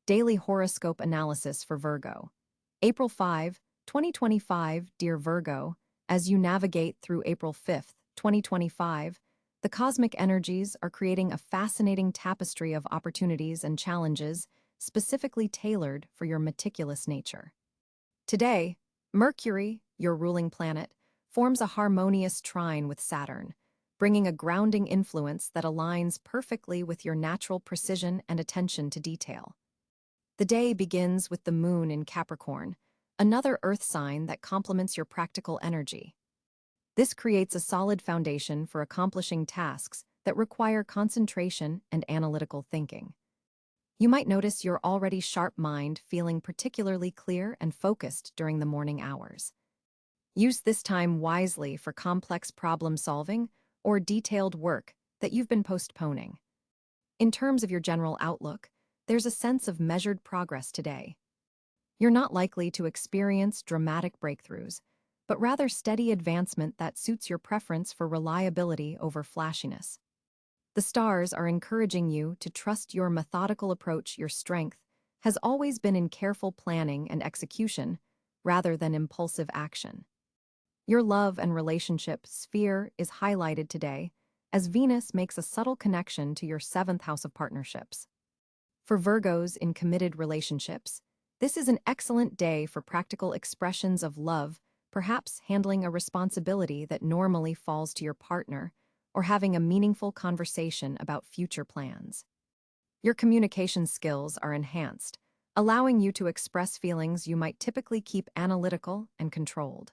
Daily Horoscope Analysis for Virgo. April 5, 2025, Dear Virgo, as you navigate through April 5th, 2025, the cosmic energies are creating a fascinating tapestry of opportunities and challenges specifically tailored for your meticulous nature. Today, Mercury, your ruling planet, forms a harmonious trine with Saturn, bringing a grounding influence that aligns perfectly with your natural precision and attention to detail. The day begins with the moon in Capricorn, another earth sign that complements your practical energy. This creates a solid foundation for accomplishing tasks that require concentration and analytical thinking. You might notice your already sharp mind feeling particularly clear and focused during the morning hours. Use this time wisely for complex problem-solving or detailed work that you've been postponing. In terms of your general outlook, there's a sense of measured progress today. You're not likely to experience dramatic breakthroughs, but rather steady advancement that suits your preference for reliability over flashiness. The stars are encouraging you to trust your methodical approach. Your strength has always been in careful planning and execution rather than impulsive action. Your love and relationship sphere is highlighted today as Venus makes a subtle connection to your seventh house of partnerships. For Virgos in committed relationships, this is an excellent day for practical expressions of love, perhaps handling a responsibility that normally falls to your partner, or having a meaningful conversation about future plans. Your communication skills are enhanced, allowing you to express feelings you might typically keep analytical and controlled.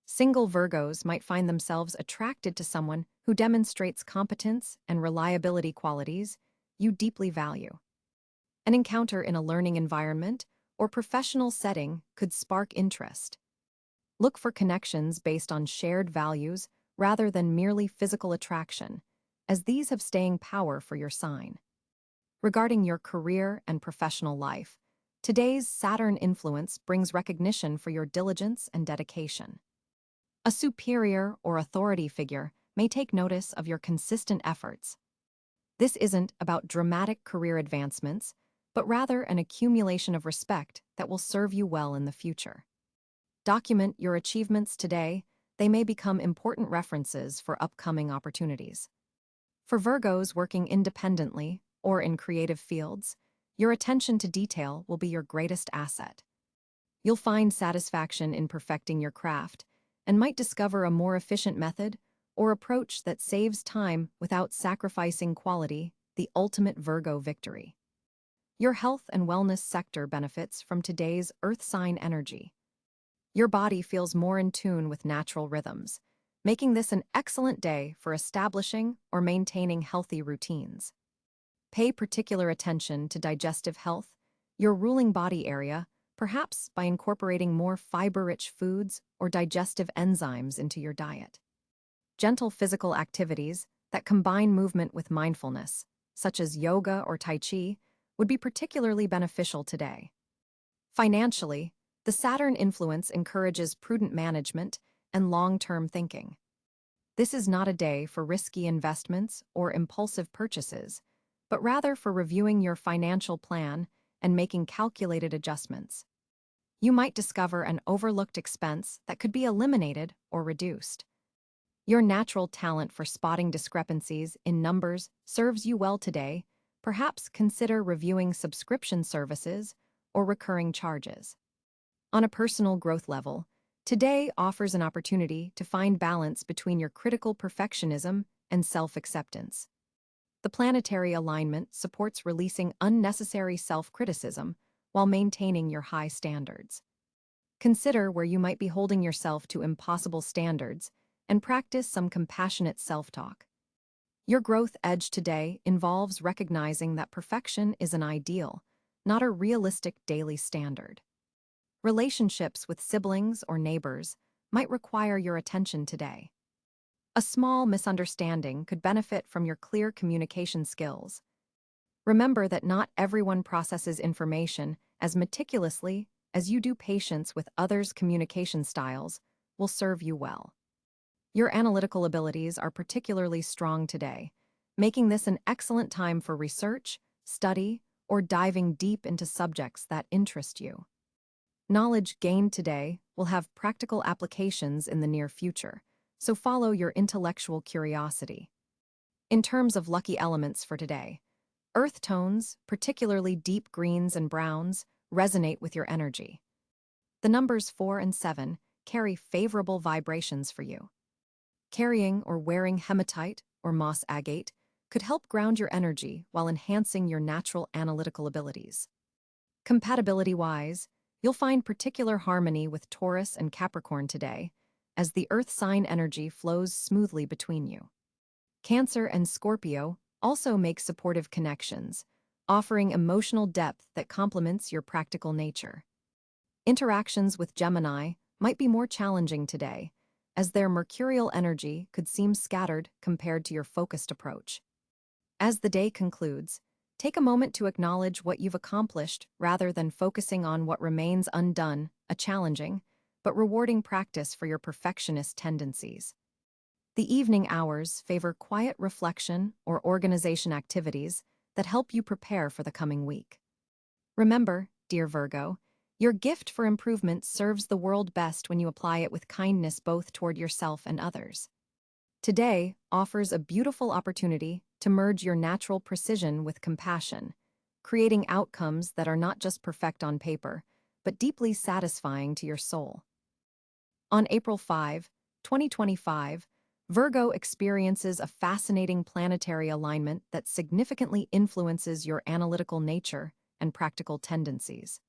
Single Virgos might find themselves attracted to someone who demonstrates competence and reliability qualities you deeply value. An encounter in a learning environment or professional setting could spark interest. Look for connections based on shared values rather than merely physical attraction, as these have staying power for your sign. Regarding your career and professional life, today's Saturn influence brings recognition for your diligence and dedication. A superior or authority figure may take notice of your consistent efforts. This isn't about dramatic career advancements, but rather an accumulation of respect that will serve you well in the future. Document your achievements today. They may become important references for upcoming opportunities. For Virgos working independently or in creative fields, your attention to detail will be your greatest asset. You'll find satisfaction in perfecting your craft and might discover a more efficient method or approach that saves time without sacrificing quality, the ultimate Virgo victory. Your health and wellness sector benefits from today's earth sign energy. Your body feels more in tune with natural rhythms, making this an excellent day for establishing or maintaining healthy routines. Pay particular attention to digestive health, your ruling body area, perhaps by incorporating more fiber-rich foods or digestive enzymes into your diet. Gentle physical activities that combine movement with mindfulness, such as yoga or tai chi, would be particularly beneficial today. Financially, the Saturn influence encourages prudent management and long-term thinking. This is not a day for risky investments or impulsive purchases, but rather for reviewing your financial plan and making calculated adjustments. You might discover an overlooked expense that could be eliminated or reduced. Your natural talent for spotting discrepancies in numbers serves you well today. Perhaps consider reviewing subscription services or recurring charges. On a personal growth level, today offers an opportunity to find balance between your critical perfectionism and self-acceptance. The planetary alignment supports releasing unnecessary self-criticism while maintaining your high standards. Consider where you might be holding yourself to impossible standards and practice some compassionate self-talk. Your growth edge today involves recognizing that perfection is an ideal, not a realistic daily standard. Relationships with siblings or neighbors might require your attention today. A small misunderstanding could benefit from your clear communication skills. Remember that not everyone processes information as meticulously as you do. Patience with others' communication styles will serve you well. Your analytical abilities are particularly strong today, making this an excellent time for research, study, or diving deep into subjects that interest you. Knowledge gained today will have practical applications in the near future, so follow your intellectual curiosity. In terms of lucky elements for today, earth tones, particularly deep greens and browns, resonate with your energy. The numbers 4 and 7 carry favorable vibrations for you. Carrying or wearing hematite or moss agate could help ground your energy while enhancing your natural analytical abilities. Compatibility-wise, you'll find particular harmony with Taurus and Capricorn today, as the earth sign energy flows smoothly between you. Cáncer and Scorpio also make supportive connections, offering emotional depth that complements your practical nature. Interactions with Gemini might be more challenging today, as their mercurial energy could seem scattered compared to your focused approach. As the day concludes, take a moment to acknowledge what you've accomplished rather than focusing on what remains undone, a challenging but rewarding practice for your perfectionist tendencies. The evening hours favor quiet reflection or organization activities that help you prepare for the coming week. Remember, dear Virgo, your gift for improvement serves the world best when you apply it with kindness both toward yourself and others. Today offers a beautiful opportunity to merge your natural precision with compassion, creating outcomes that are not just perfect on paper, but deeply satisfying to your soul. On April 5, 2025, Virgo experiences a fascinating planetary alignment that significantly influences your analytical nature and practical tendencies.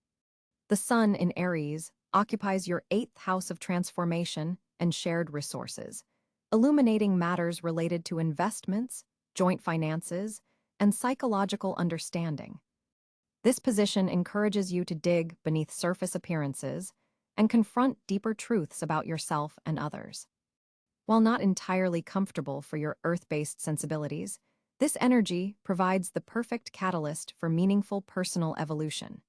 The Sun in Aries occupies your 8th house of transformation and shared resources, illuminating matters related to investments, joint finances, and psychological understanding. This position encourages you to dig beneath surface appearances and confront deeper truths about yourself and others. While not entirely comfortable for your earth-based sensibilities, this energy provides the perfect catalyst for meaningful personal evolution.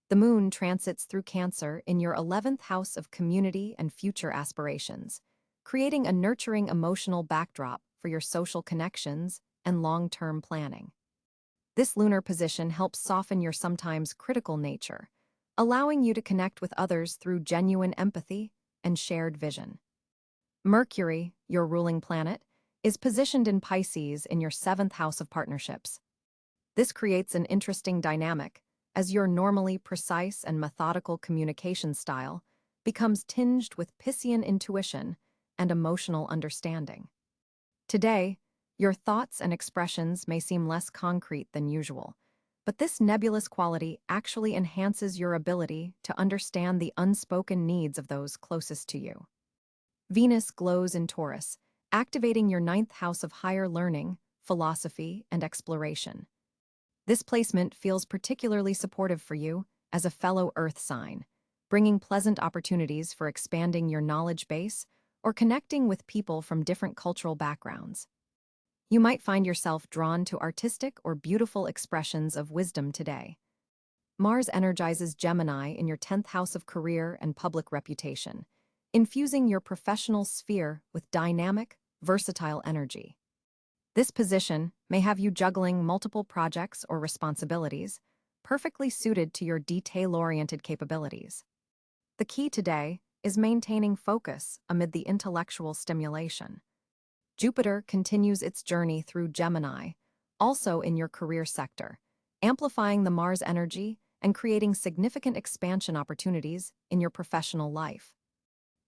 The moon transits through Cáncer in your 11th house of community and future aspirations, creating a nurturing emotional backdrop for your social connections and long-term planning. This lunar position helps soften your sometimes critical nature, allowing you to connect with others through genuine empathy and shared vision. Mercury, your ruling planet, is positioned in Pisces in your 7th house of partnerships. This creates an interesting dynamic, as your normally precise and methodical communication style becomes tinged with Piscean intuition and emotional understanding. Today, your thoughts and expressions may seem less concrete than usual, but this nebulous quality actually enhances your ability to understand the unspoken needs of those closest to you. Venus glows in Taurus, activating your 9th house of higher learning, philosophy, and exploration. This placement feels particularly supportive for you as a fellow Earth sign, bringing pleasant opportunities for expanding your knowledge base or connecting with people from different cultural backgrounds. You might find yourself drawn to artistic or beautiful expressions of wisdom today. Mars energizes Gemini in your 10th house of career and public reputation, infusing your professional sphere with dynamic, versatile energy. This position may have you juggling multiple projects or responsibilities, perfectly suited to your detail-oriented capabilities. The key today is maintaining focus amid the intellectual stimulation. Jupiter continues its journey through Gemini, also in your career sector, amplifying the Mars energy and creating significant expansion opportunities in your professional life.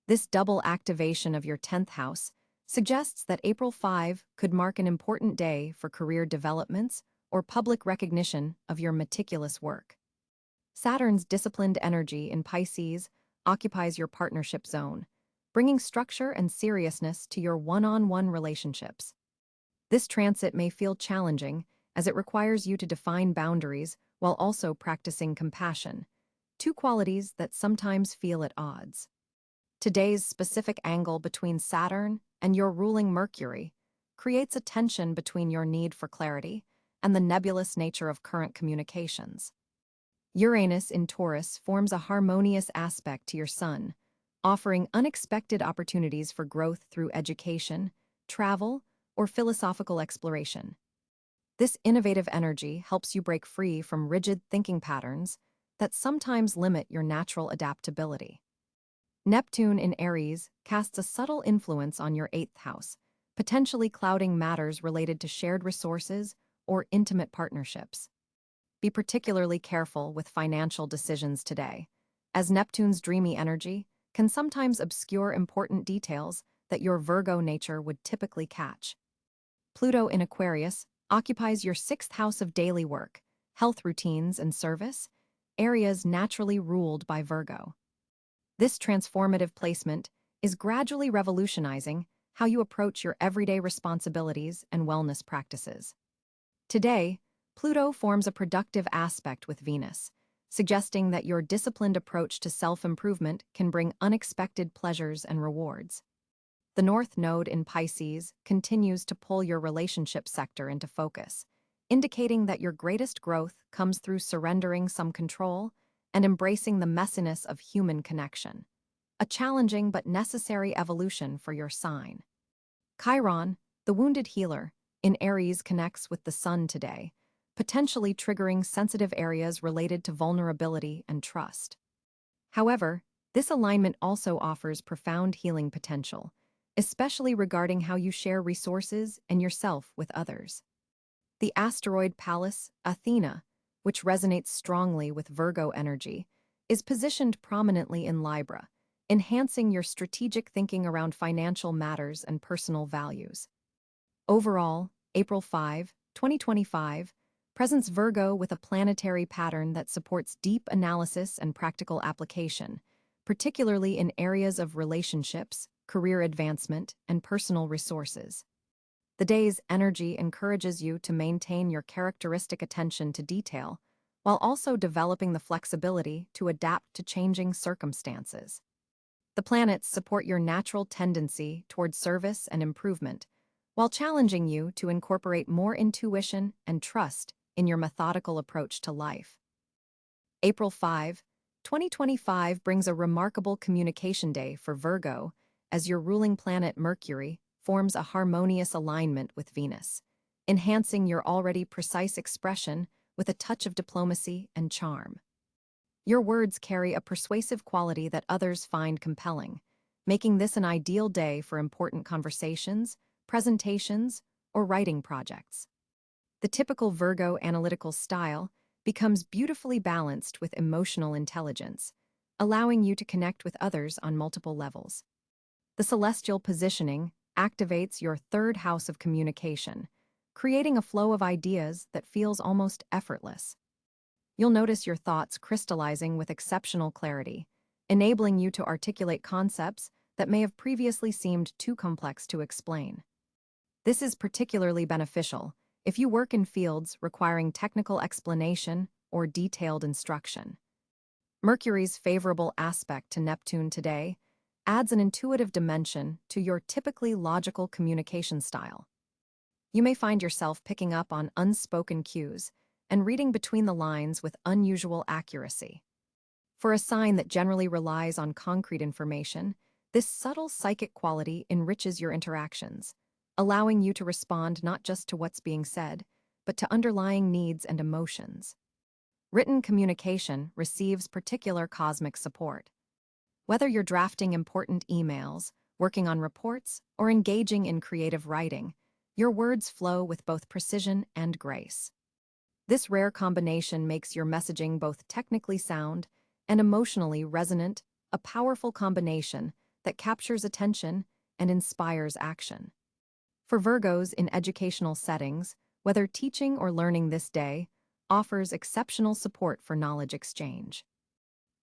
This double activation of your 10th house suggests that April 5 could mark an important day for career developments or public recognition of your meticulous work. Saturn's disciplined energy in Pisces occupies your partnership zone, bringing structure and seriousness to your one-on-one relationships. This transit may feel challenging as it requires you to define boundaries while also practicing compassion, two qualities that sometimes feel at odds. Today's specific angle between Saturn and your ruling Mercury creates a tension between your need for clarity and the nebulous nature of current communications. Uranus in Taurus forms a harmonious aspect to your Sun, offering unexpected opportunities for growth through education, travel, or philosophical exploration. This innovative energy helps you break free from rigid thinking patterns that sometimes limit your natural adaptability. Neptune in Aries casts a subtle influence on your 8th house, potentially clouding matters related to shared resources or intimate partnerships. Be particularly careful with financial decisions today, as Neptune's dreamy energy can sometimes obscure important details that your Virgo nature would typically catch. Pluto in Aquarius occupies your 6th house of daily work, health routines, and service, areas naturally ruled by Virgo. This transformative placement is gradually revolutionizing how you approach your everyday responsibilities and wellness practices. Today, Pluto forms a productive aspect with Venus, suggesting that your disciplined approach to self-improvement can bring unexpected pleasures and rewards. The North Node in Pisces continues to pull your relationship sector into focus, indicating that your greatest growth comes through surrendering some control and embracing the messiness of human connection, a challenging but necessary evolution for your sign. Chiron, the wounded healer, in Aries connects with the Sun today, potentially triggering sensitive areas related to vulnerability and trust. However, this alignment also offers profound healing potential, especially regarding how you share resources and yourself with others. The asteroid Pallas, Athena, which resonates strongly with Virgo energy, is positioned prominently in Libra, enhancing your strategic thinking around financial matters and personal values. Overall, April 5, 2025, presents Virgo with a planetary pattern that supports deep analysis and practical application, particularly in areas of relationships, career advancement, and personal resources. The day's energy encourages you to maintain your characteristic attention to detail, while also developing the flexibility to adapt to changing circumstances. The planets support your natural tendency toward service and improvement, while challenging you to incorporate more intuition and trust in your methodical approach to life. April 5, 2025 brings a remarkable communication day for Virgo, as your ruling planet Mercury forms a harmonious alignment with Venus, enhancing your already precise expression with a touch of diplomacy and charm. Your words carry a persuasive quality that others find compelling, making this an ideal day for important conversations, presentations, or writing projects. The typical Virgo analytical style becomes beautifully balanced with emotional intelligence, allowing you to connect with others on multiple levels. The celestial positioning activates your 3rd house of communication, creating a flow of ideas that feels almost effortless. You'll notice your thoughts crystallizing with exceptional clarity, enabling you to articulate concepts that may have previously seemed too complex to explain. This is particularly beneficial if you work in fields requiring technical explanation or detailed instruction. Mercury's favorable aspect to Neptune today adds an intuitive dimension to your typically logical communication style. You may find yourself picking up on unspoken cues and reading between the lines with unusual accuracy. For a sign that generally relies on concrete information, this subtle psychic quality enriches your interactions, allowing you to respond not just to what's being said, but to underlying needs and emotions. Written communication receives particular cosmic support. Whether you're drafting important emails, working on reports, or engaging in creative writing, your words flow with both precision and grace. This rare combination makes your messaging both technically sound and emotionally resonant, a powerful combination that captures attention and inspires action. For Virgos in educational settings, whether teaching or learning this day offers exceptional support for knowledge exchange.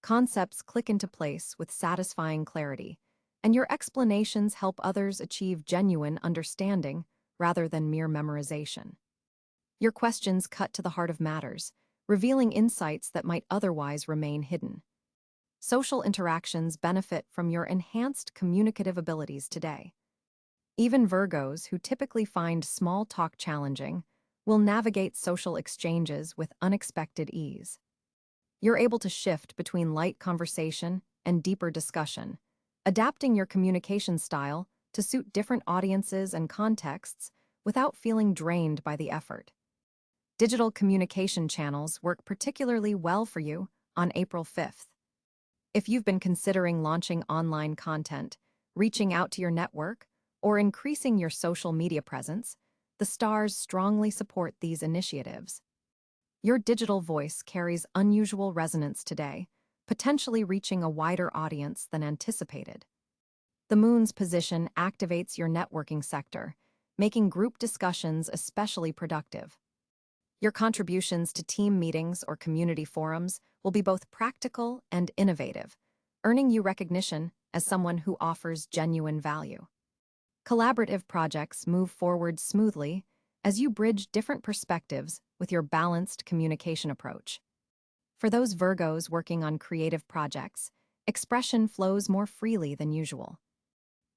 Concepts click into place with satisfying clarity, and your explanations help others achieve genuine understanding rather than mere memorization. Your questions cut to the heart of matters, revealing insights that might otherwise remain hidden. Social interactions benefit from your enhanced communicative abilities today. Even Virgos, who typically find small talk challenging, will navigate social exchanges with unexpected ease. You're able to shift between light conversation and deeper discussion, adapting your communication style to suit different audiences and contexts without feeling drained by the effort. Digital communication channels work particularly well for you on April 5th. If you've been considering launching online content, reaching out to your network, or increasing your social media presence, the stars strongly support these initiatives. Your digital voice carries unusual resonance today, potentially reaching a wider audience than anticipated. The moon's position activates your networking sector, making group discussions especially productive. Your contributions to team meetings or community forums will be both practical and innovative, earning you recognition as someone who offers genuine value. Collaborative projects move forward smoothly as you bridge different perspectives with your balanced communication approach. For those Virgos working on creative projects, expression flows more freely than usual.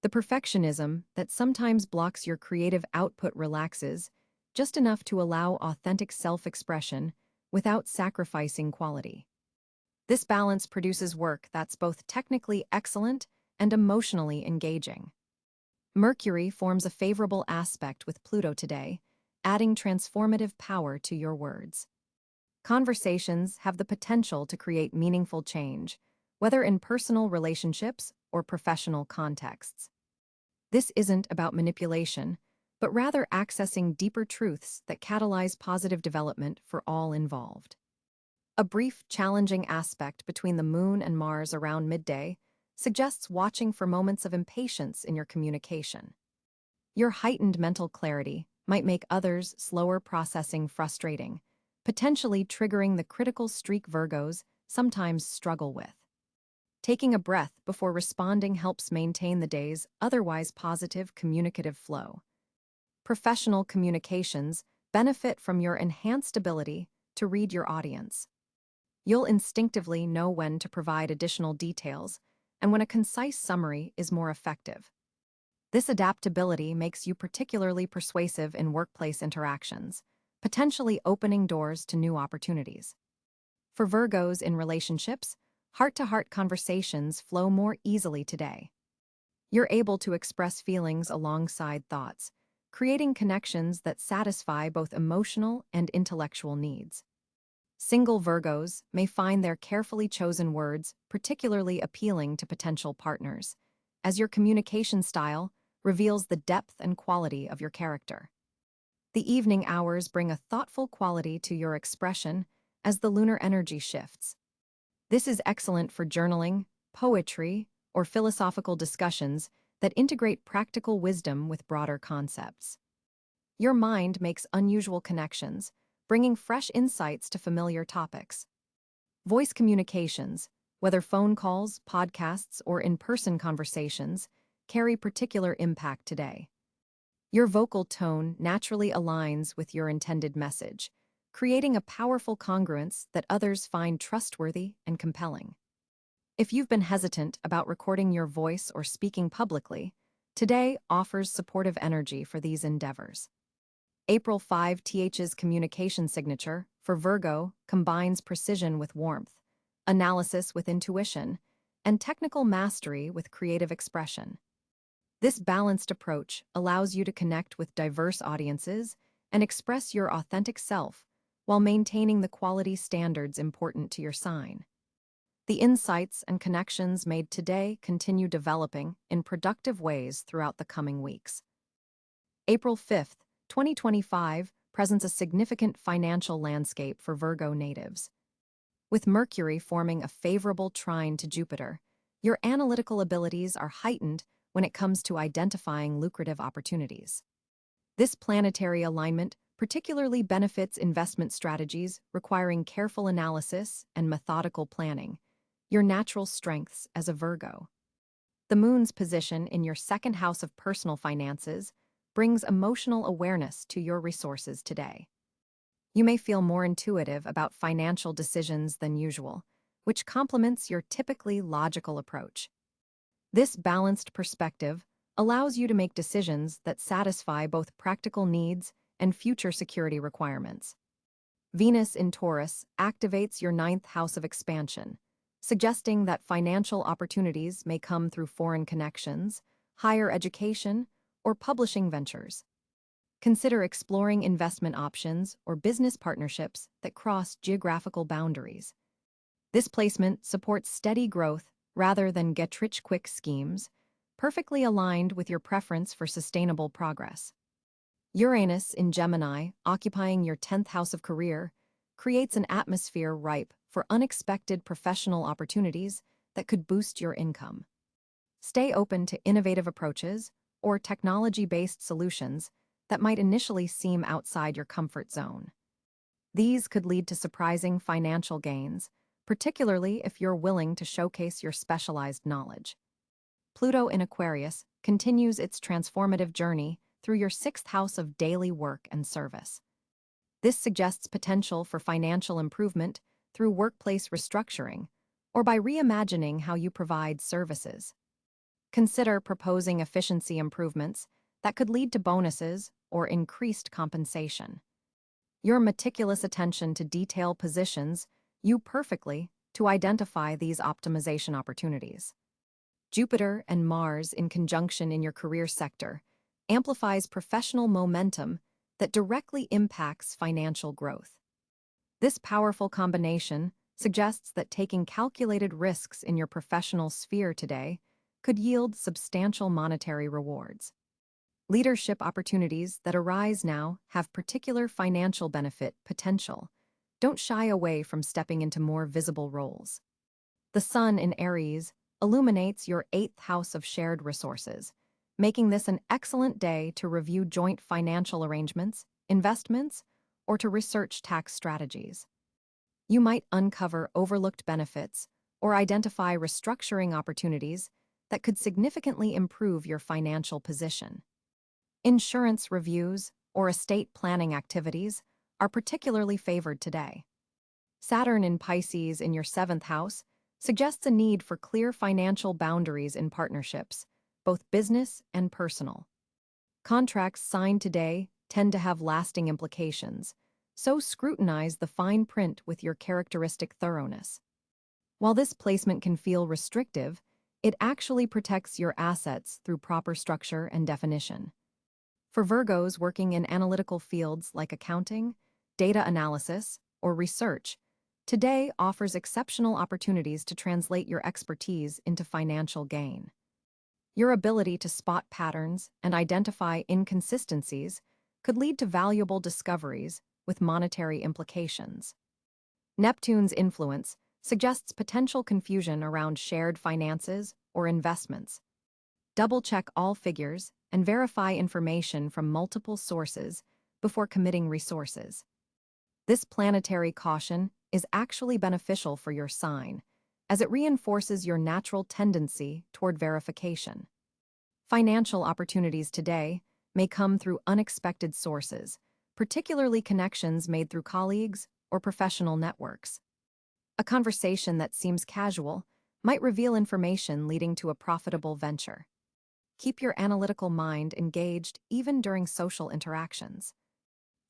The perfectionism that sometimes blocks your creative output relaxes, just enough to allow authentic self-expression without sacrificing quality. This balance produces work that's both technically excellent and emotionally engaging. Mercury forms a favorable aspect with Pluto today, adding transformative power to your words. Conversations have the potential to create meaningful change, whether in personal relationships or professional contexts. This isn't about manipulation, but rather accessing deeper truths that catalyze positive development for all involved. A brief, challenging aspect between the Moon and Mars around midday suggests watching for moments of impatience in your communication. Your heightened mental clarity might make others' slower processing frustrating, potentially triggering the critical streak Virgos sometimes struggle with. Taking a breath before responding helps maintain the day's otherwise positive communicative flow. Professional communications benefit from your enhanced ability to read your audience. You'll instinctively know when to provide additional details and when a concise summary is more effective. This adaptability makes you particularly persuasive in workplace interactions, potentially opening doors to new opportunities. For Virgos in relationships, heart-to-heart conversations flow more easily today. You're able to express feelings alongside thoughts, creating connections that satisfy both emotional and intellectual needs. Single Virgos may find their carefully chosen words particularly appealing to potential partners, as your communication style reveals the depth and quality of your character. The evening hours bring a thoughtful quality to your expression as the lunar energy shifts. This is excellent for journaling, poetry, or philosophical discussions that integrate practical wisdom with broader concepts. Your mind makes unusual connections, bringing fresh insights to familiar topics. Voice communications, whether phone calls, podcasts, or in-person conversations, carry particular impact today. Your vocal tone naturally aligns with your intended message, creating a powerful congruence that others find trustworthy and compelling. If you've been hesitant about recording your voice or speaking publicly, today offers supportive energy for these endeavors. April 5th's communication signature for Virgo combines precision with warmth, analysis with intuition, and technical mastery with creative expression. This balanced approach allows you to connect with diverse audiences and express your authentic self while maintaining the quality standards important to your sign. The insights and connections made today continue developing in productive ways throughout the coming weeks. April 5th, 2025 presents a significant financial landscape for Virgo natives. With Mercury forming a favorable trine to Jupiter, your analytical abilities are heightened when it comes to identifying lucrative opportunities. This planetary alignment particularly benefits investment strategies requiring careful analysis and methodical planning, your natural strengths as a Virgo. The moon's position in your second house of personal finances brings emotional awareness to your resources today. You may feel more intuitive about financial decisions than usual, which complements your typically logical approach. This balanced perspective allows you to make decisions that satisfy both practical needs and future security requirements. Venus in Taurus activates your ninth house of expansion, suggesting that financial opportunities may come through foreign connections, higher education, or publishing ventures. Consider exploring investment options or business partnerships that cross geographical boundaries. This placement supports steady growth rather than get-rich-quick schemes, perfectly aligned with your preference for sustainable progress. Uranus in Gemini, occupying your 10th house of career, creates an atmosphere ripe for unexpected professional opportunities that could boost your income. Stay open to innovative approaches or technology-based solutions that might initially seem outside your comfort zone. These could lead to surprising financial gains, particularly if you're willing to showcase your specialized knowledge. Pluto in Aquarius continues its transformative journey through your 6th house of daily work and service. This suggests potential for financial improvement through workplace restructuring or by reimagining how you provide services. Consider proposing efficiency improvements that could lead to bonuses or increased compensation. Your meticulous attention to detail positions you perfectly to identify these optimization opportunities. Jupiter and Mars in conjunction in your career sector amplifies professional momentum that directly impacts financial growth. This powerful combination suggests that taking calculated risks in your professional sphere today could yield substantial monetary rewards. Leadership opportunities that arise now have particular financial benefit potential. Don't shy away from stepping into more visible roles. The Sun in Aries illuminates your 8th house of shared resources, making this an excellent day to review joint financial arrangements, investments, or to research tax strategies. You might uncover overlooked benefits or identify restructuring opportunities that could significantly improve your financial position. Insurance reviews or estate planning activities are particularly favored today. Saturn in Pisces in your 7th house suggests a need for clear financial boundaries in partnerships, both business and personal. Contracts signed today tend to have lasting implications, so scrutinize the fine print with your characteristic thoroughness. While this placement can feel restrictive, it actually protects your assets through proper structure and definition. For Virgos working in analytical fields like accounting, data analysis, or research, today offers exceptional opportunities to translate your expertise into financial gain. Your ability to spot patterns and identify inconsistencies could lead to valuable discoveries with monetary implications. Neptune's influence suggests potential confusion around shared finances or investments. Double-check all figures and verify information from multiple sources before committing resources. This planetary caution is actually beneficial for your sign, as it reinforces your natural tendency toward verification. Financial opportunities today may come through unexpected sources, particularly connections made through colleagues or professional networks. A conversation that seems casual might reveal information leading to a profitable venture. Keep your analytical mind engaged even during social interactions.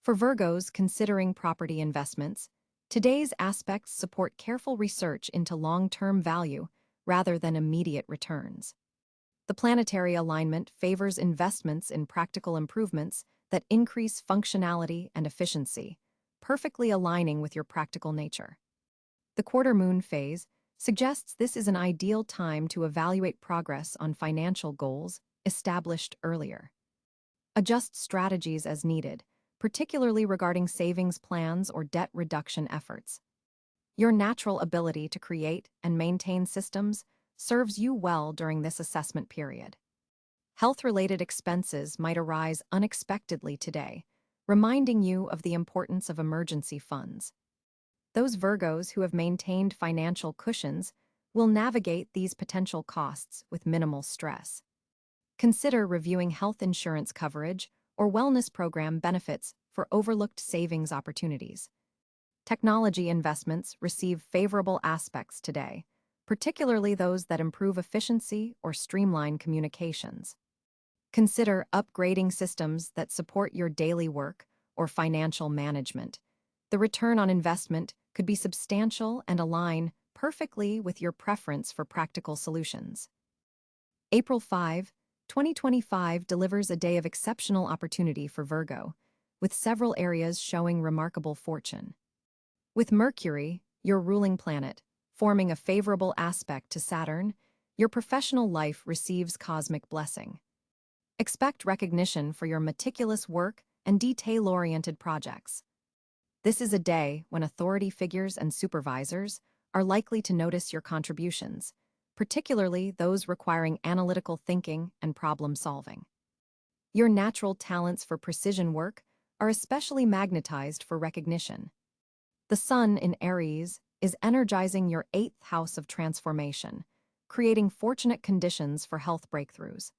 For Virgos considering property investments, today's aspects support careful research into long-term value rather than immediate returns. The planetary alignment favors investments in practical improvements that increase functionality and efficiency, perfectly aligning with your practical nature. The quarter moon phase suggests this is an ideal time to evaluate progress on financial goals established earlier. Adjust strategies as needed, particularly regarding savings plans or debt reduction efforts. Your natural ability to create and maintain systems serves you well during this assessment period. Health-related expenses might arise unexpectedly today, reminding you of the importance of emergency funds. Those Virgos who have maintained financial cushions will navigate these potential costs with minimal stress. Consider reviewing health insurance coverage or wellness program benefits for overlooked savings opportunities. Technology investments receive favorable aspects today, particularly those that improve efficiency or streamline communications. Consider upgrading systems that support your daily work or financial management. The return on investment could be substantial and align perfectly with your preference for practical solutions. April 5, 2025 delivers a day of exceptional opportunity for Virgo, with several areas showing remarkable fortune. With Mercury, your ruling planet, forming a favorable aspect to Saturn, your professional life receives cosmic blessing. Expect recognition for your meticulous work and detail-oriented projects. This is a day when authority figures and supervisors are likely to notice your contributions, particularly those requiring analytical thinking and problem-solving. Your natural talents for precision work are especially magnetized for recognition. The Sun in Aries is energizing your 8th house of transformation, creating fortunate conditions for health breakthroughs.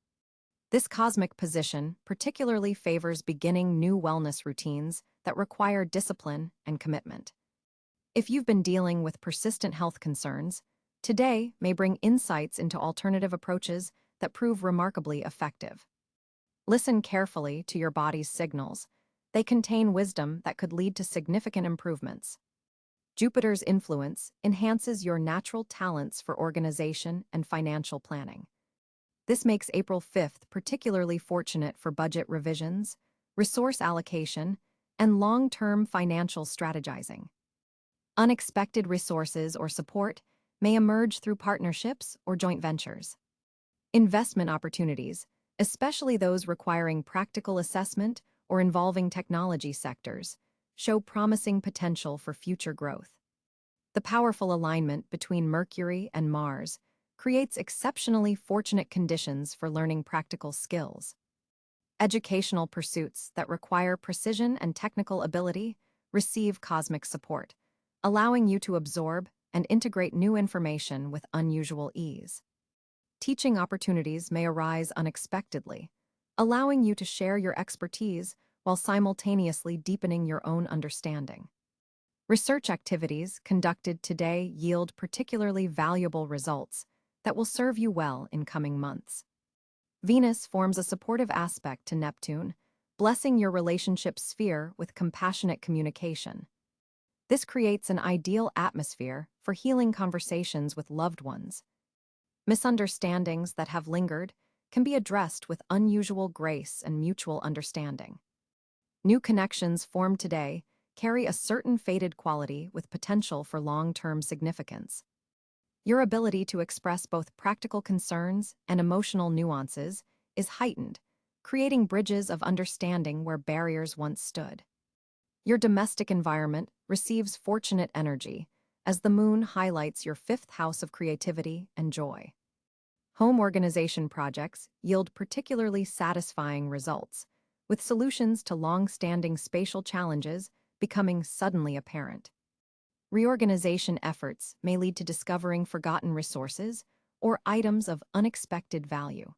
This cosmic position particularly favors beginning new wellness routines that require discipline and commitment. If you've been dealing with persistent health concerns, today may bring insights into alternative approaches that prove remarkably effective. Listen carefully to your body's signals. They contain wisdom that could lead to significant improvements. Jupiter's influence enhances your natural talents for organization and financial planning. This makes April 5th particularly fortunate for budget revisions, resource allocation, and long-term financial strategizing. Unexpected resources or support may emerge through partnerships or joint ventures. Investment opportunities, especially those requiring practical assessment or involving technology sectors, show promising potential for future growth. The powerful alignment between Mercury and Mars creates exceptionally fortunate conditions for learning practical skills. Educational pursuits that require precision and technical ability receive cosmic support, allowing you to absorb and integrate new information with unusual ease. Teaching opportunities may arise unexpectedly, allowing you to share your expertise while simultaneously deepening your own understanding. Research activities conducted today yield particularly valuable results that will serve you well in coming months. Venus forms a supportive aspect to Neptune, blessing your relationship sphere with compassionate communication. This creates an ideal atmosphere for healing conversations with loved ones. Misunderstandings that have lingered can be addressed with unusual grace and mutual understanding. New connections formed today carry a certain fated quality with potential for long-term significance. Your ability to express both practical concerns and emotional nuances is heightened, creating bridges of understanding where barriers once stood. Your domestic environment receives fortunate energy as the moon highlights your 5th house of creativity and joy. Home organization projects yield particularly satisfying results, with solutions to long-standing spatial challenges becoming suddenly apparent. Reorganization efforts may lead to discovering forgotten resources or items of unexpected value.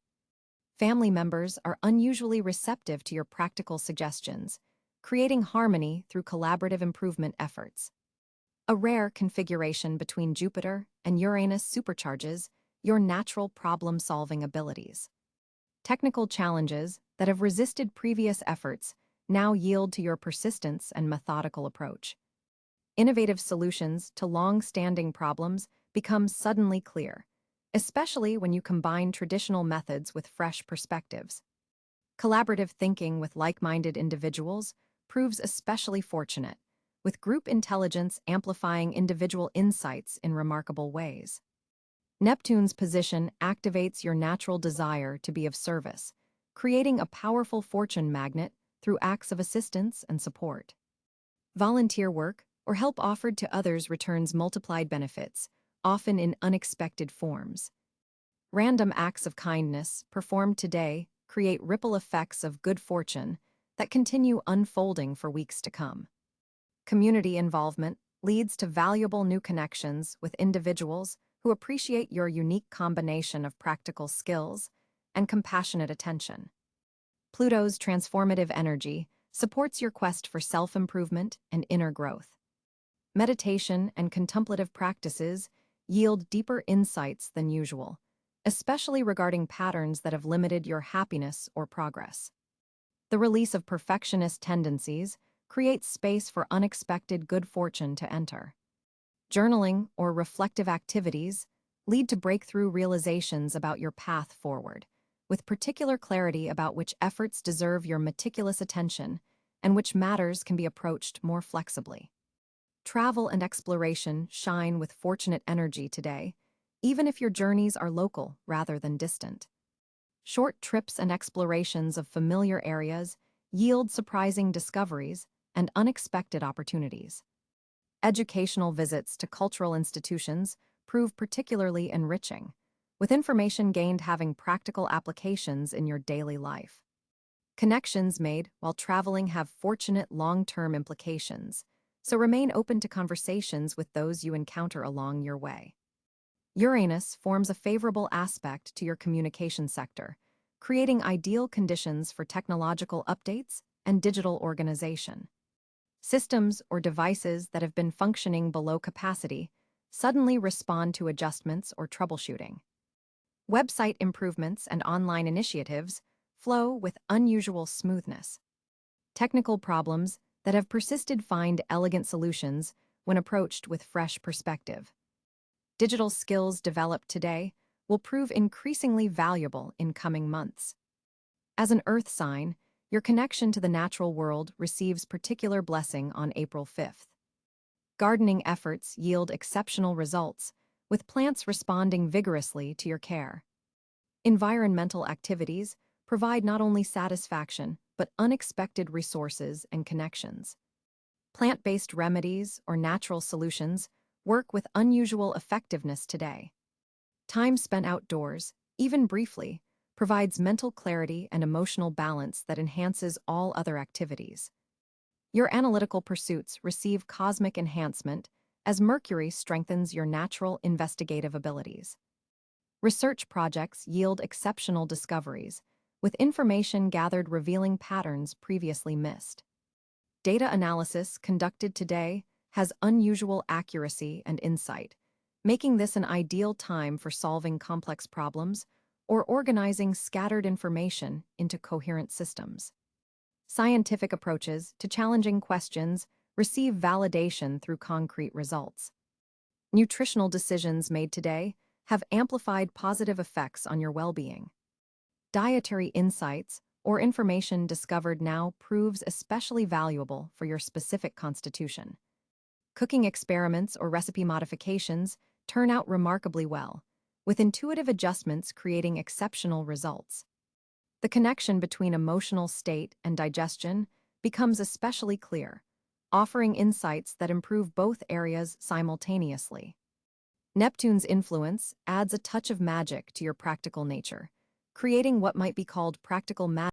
Family members are unusually receptive to your practical suggestions, creating harmony through collaborative improvement efforts. A rare configuration between Jupiter and Uranus supercharges your natural problem-solving abilities. Technical challenges that have resisted previous efforts now yield to your persistence and methodical approach. Innovative solutions to long-standing problems become suddenly clear, especially when you combine traditional methods with fresh perspectives. Collaborative thinking with like-minded individuals proves especially fortunate, with group intelligence amplifying individual insights in remarkable ways. Neptune's position activates your natural desire to be of service, creating a powerful fortune magnet through acts of assistance and support. Volunteer work or help offered to others returns multiplied benefits, often in unexpected forms. Random acts of kindness performed today create ripple effects of good fortune that continue unfolding for weeks to come. Community involvement leads to valuable new connections with individuals who appreciate your unique combination of practical skills and compassionate attention. Pluto's transformative energy supports your quest for self-improvement and inner growth. Meditation and contemplative practices yield deeper insights than usual, especially regarding patterns that have limited your happiness or progress. The release of perfectionist tendencies creates space for unexpected good fortune to enter. Journaling or reflective activities lead to breakthrough realizations about your path forward, with particular clarity about which efforts deserve your meticulous attention and which matters can be approached more flexibly. Travel and exploration shine with fortunate energy today, even if your journeys are local rather than distant. Short trips and explorations of familiar areas yield surprising discoveries and unexpected opportunities. Educational visits to cultural institutions prove particularly enriching, with information gained having practical applications in your daily life. Connections made while traveling have fortunate long-term implications, so remain open to conversations with those you encounter along your way. Uranus forms a favorable aspect to your communication sector, creating ideal conditions for technological updates and digital organization. Systems or devices that have been functioning below capacity suddenly respond to adjustments or troubleshooting. Website improvements and online initiatives flow with unusual smoothness. Technical problems that have persisted find elegant solutions when approached with fresh perspective. Digital skills developed today will prove increasingly valuable in coming months. As an Earth sign, your connection to the natural world receives particular blessing on April 5th. Gardening efforts yield exceptional results, with plants responding vigorously to your care. Environmental activities provide not only satisfaction, but unexpected resources and connections. Plant-based remedies or natural solutions work with unusual effectiveness today. Time spent outdoors, even briefly, provides mental clarity and emotional balance that enhances all other activities. Your analytical pursuits receive cosmic enhancement as Mercury strengthens your natural investigative abilities. Research projects yield exceptional discoveries, with information gathered revealing patterns previously missed. Data analysis conducted today has unusual accuracy and insight, making this an ideal time for solving complex problems or organizing scattered information into coherent systems. Scientific approaches to challenging questions receive validation through concrete results. Nutritional decisions made today have amplified positive effects on your well-being. Dietary insights or information discovered now proves especially valuable for your specific constitution. Cooking experiments or recipe modifications turn out remarkably well, with intuitive adjustments creating exceptional results. The connection between emotional state and digestion becomes especially clear, offering insights that improve both areas simultaneously. Neptune's influence adds a touch of magic to your practical nature, creating what might be called practical magic